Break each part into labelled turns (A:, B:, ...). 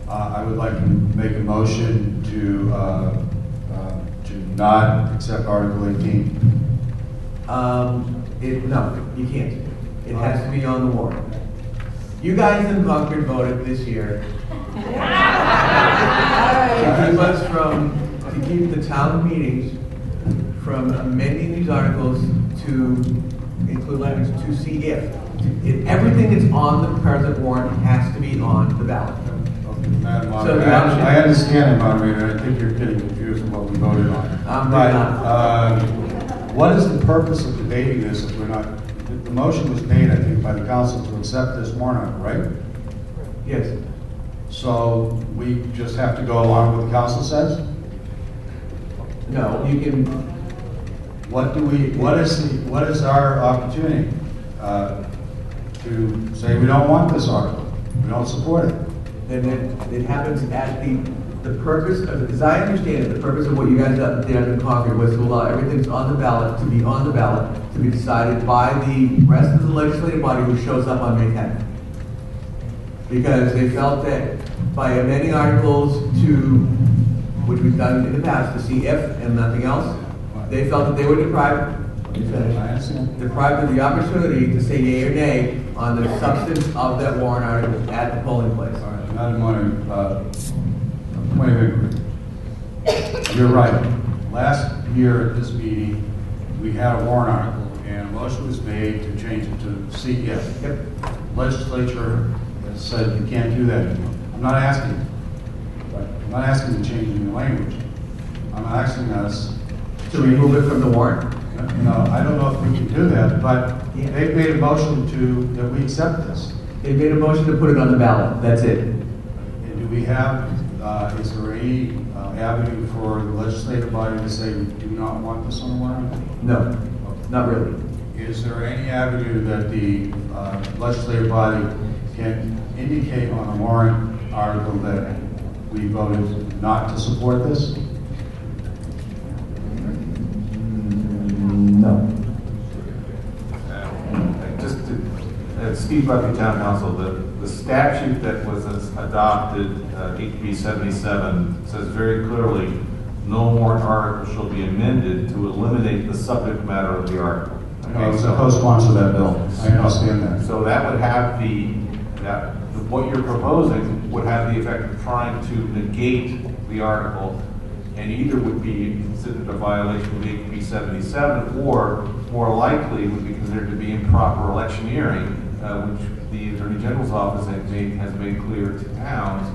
A: I would like to make a motion to not accept Article 18.
B: No, you can't. It has to be on the warrant. You guys in Concord voted this year to keep the town meetings from amending these articles to include language to see if everything that's on the present warrant has to be on the ballot.
A: Okay, Madam Moderator, I understand it, Moderator. I think you're getting confused on what we voted on. But what is the purpose of debating this if we're not? The motion was made, I think, by the council to accept this warrant, right?
B: Yes.
A: So we just have to go along with what the council says?
B: No, you can.
A: What is our opportunity to say we don't want this article, we don't support it?
B: And then it happens at the purpose of, as I understand it, the purpose of what you guys did in Concord was to allow everything that's on the ballot to be on the ballot, to be decided by the rest of the legislative body who shows up on May 10th. Because they felt that by amending articles to, which we've done in the past, to see if and nothing else, they felt that they were deprived of the opportunity to say yea or nay on the substance of that warrant article at the polling place.
A: All right, Madam Moderator, point of inquiry. You're right. Last year at this meeting, we had a warrant article, and a motion was made to change it to see if.
B: Yep.
A: Legislature has said you can't do that anymore. I'm not asking to change any language. I'm asking us
B: To remove it from the warrant?
A: No, I don't know if we can do that, but they've made a motion that we accept this.
B: They made a motion to put it on the ballot, that's it.
A: And do we have, is there any avenue for the legislative body to say we do not want this on the warrant?
B: No, not really.
A: Is there any avenue that the legislative body can indicate on the warrant article that we voted not to support this?
B: No.
C: Steve Buckley, Town Council, the statute that was adopted, HB 77, says very clearly, no warrant article shall be amended to eliminate the subject matter of the article.
A: Okay, it's a co-sponsor of that bill. I understand that.
C: So that would have what you're proposing would have the effect of trying to negate the article, and either would be considered a violation of HB 77, or more likely would be considered to be improper electioneering, which the Attorney General's office has made clear to towns.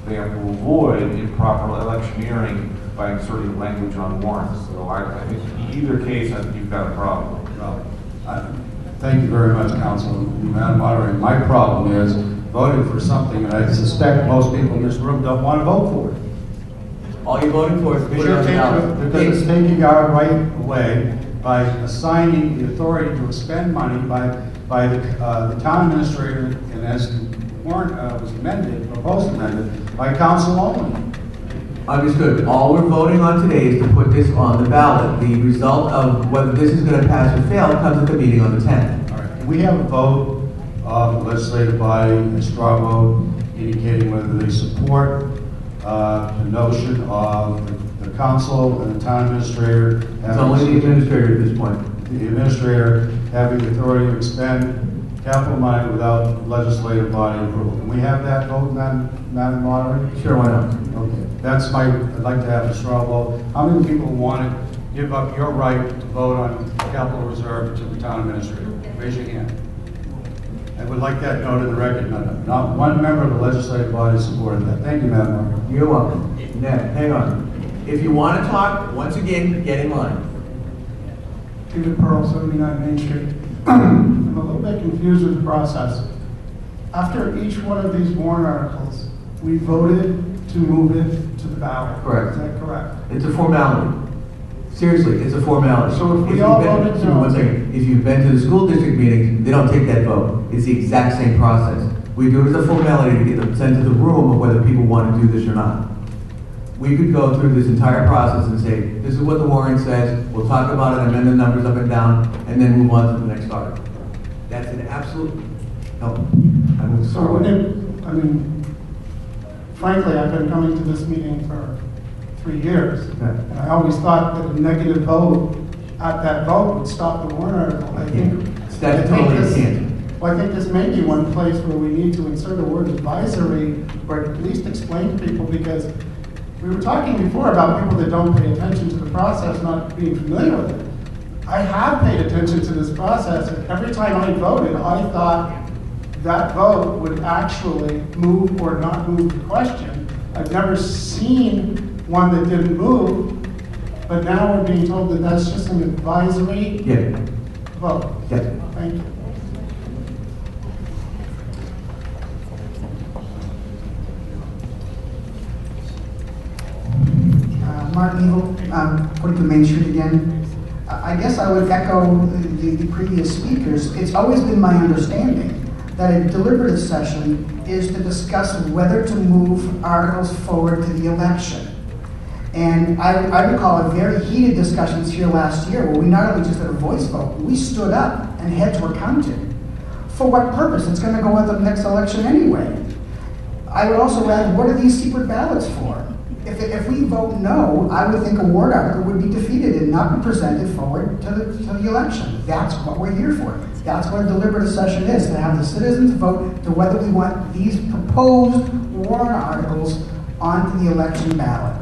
C: They have to avoid improper electioneering by inserting language on warrants. So I think in either case, I think you've got a problem.
A: Well, thank you very much, Council. Madam Moderator, my problem is voting for something that I suspect most people in this room don't want to vote for.
B: All you're voting for is
A: Because it's taking our right away by assigning the authority to expend money by the town administrator, and as the warrant was proposed amended, by council only.
B: Understood. All we're voting on today is to put this on the ballot. The result of whether this is going to pass or fail comes at the meeting on the 10th.
A: All right. Can we have a vote of the legislative body, a straw vote, indicating whether they support the notion of the council and the town administrator?
B: It's only the administrator at this point.
A: The administrator having the authority to expend capital money without legislative body approval. Can we have that vote, Madam Moderator?
B: Sure, why not?
A: Okay. I'd like to have a straw vote. How many people want to give up your right to vote on capital reserve to the town administrator? Raise your hand. I would like that noted in the record. Not one member of the legislative body supported that. Thank you, Madam Moderator.
B: You're welcome. Ned, hang on. If you want to talk, once again, get in line.
D: David Pearl, 79 Main Street. I'm a little bit confused with the process. After each one of these warrant articles, we voted to move it to the ballot.
B: Correct.
D: Is that correct?
B: It's a formality. Seriously, it's a formality.
D: So if we all voted no.
B: One second. If you've been to the school district meetings, they don't take that vote. It's the exact same process. We do it as a formality to get the sense of the room of whether people want to do this or not. We could go through this entire process and say, this is what the warrant says, we'll talk about it, amend the numbers up and down, and then move on to the next article. That's an absolute, no, I will
D: So
B: start
D: when
B: with.
D: frankly, I've been coming to this meeting for 3 years.
B: Okay.
D: And I always thought that a negative vote at that vote would stop the warrant article. I think
B: Statutorily,
D: this-
B: it can't.
D: Well, I think this may be one place where we need to insert a word advisory, or at least explain to people, because we were talking before about people that don't pay attention to the process, not being familiar with it. I have paid attention to this process, and every time I voted, I thought that vote would actually move or not move the question. I've never seen one that didn't move, but now we're being told that that's just an advisory
B: Yeah,
D: vote.
B: yeah.
D: Thank you.
E: Martin Evil, 42 Main Street again. I guess I would echo the previous speakers. It's always been my understanding that a deliberative session is to discuss whether to move articles forward to the election. And I recall a very heated discussions here last year where we not only just had a voice vote, we stood up and heads were counted. For what purpose? It's going to go at the next election anyway. I would also add, what are these secret ballots for? If we vote no, I would think a warrant article would be defeated and not be presented forward to the election. That's what we're here for. That's what a deliberative session is, to have the citizens vote to whether we want these proposed warrant articles onto the election ballot.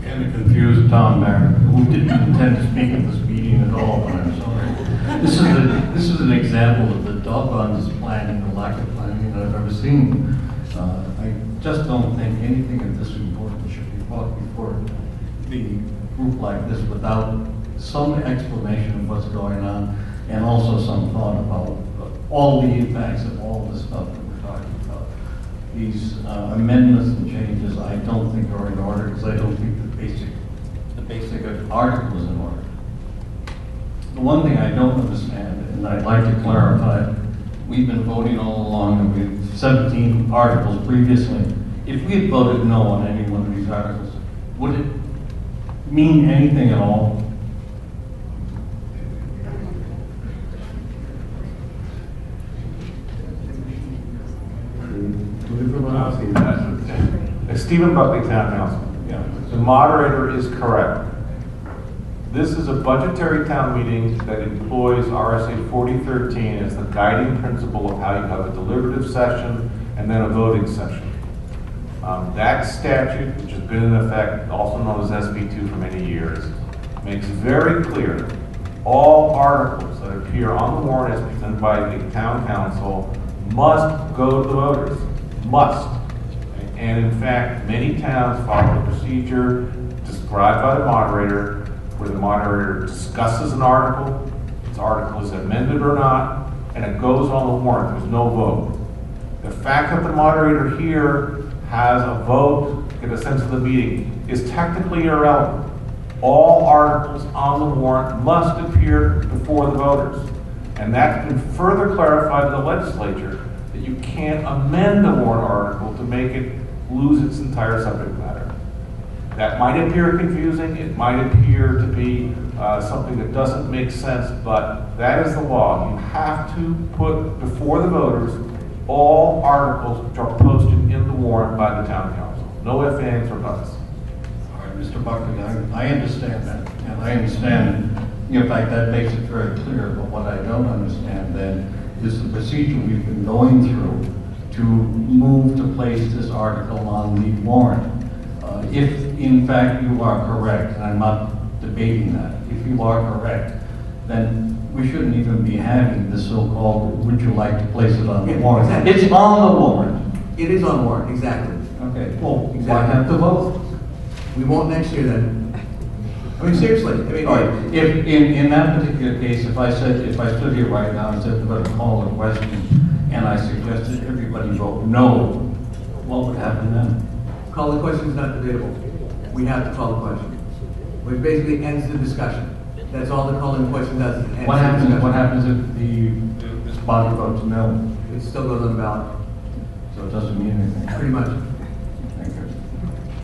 F: And to confuse Tom Barrett, who didn't intend to speak at this meeting at all, but I'm sorry. This is an example of the doggonest planning, the lack of planning that I've ever seen. I just don't think anything of this importance should be brought before the group like this without some explanation of what's going on and also some thought about all the impacts of all the stuff that we're talking about. These amendments and changes I don't think are in order because I don't think the basic article is in order. The one thing I don't understand, and I'd like to clarify, we've been voting all along, and we've 17 articles previously. If we had voted no on any one of these articles, would it mean anything at all?
C: Stephen Buckley, Town Council.
F: Yeah.
C: The moderator is correct. This is a budgetary town meeting that employs RSA 4013 as the guiding principle of how you have a deliberative session and then a voting session. That statute, which has been in effect, also known as SB2 for many years, makes very clear all articles that appear on the warrant as presented by the town council must go to the voters. Must. And in fact, many towns follow the procedure described by the moderator, where the moderator discusses an article, its article is amended or not, and it goes on the warrant. There's no vote. The fact that the moderator here has a vote, get a sense of the meeting, is technically irrelevant. All articles on the warrant must appear before the voters. And that's been further clarified in the legislature, that you can't amend the warrant article to make it lose its entire subject matter. That might appear confusing, it might appear to be something that doesn't make sense, but that is the law. You have to put before the voters all articles which are posted in the warrant by the town council. No ifs, ands, or buts.
F: All right, Mr. Buckley, I understand that, and I understand, in fact, that makes it very clear, but what I don't understand then is the procedure we've been going through to move to place this article on the warrant. If, in fact, you are correct, and I'm not debating that, if you are correct, then we shouldn't even be having this so-called, would you like to place it on the
B: Yeah,
F: warrant?
B: exactly.
F: It's on the warrant.
B: It is on warrant, exactly.
F: Okay, well, why
B: Exactly.
F: have to vote?
B: We won't next year then. I mean, seriously, I mean,
F: All right, if, in that particular case, if I stood here right now and said we're going to call a question, and I suggested everybody vote no, what would happen then?
B: call the question is not debatable. We have to call the question, which basically ends the discussion. That's all the calling the question does. It ends
F: What
B: the
F: happens,
B: discussion.
F: what happens if this body votes no?
B: It still goes on the ballot,
F: So it doesn't mean anything.
B: pretty much.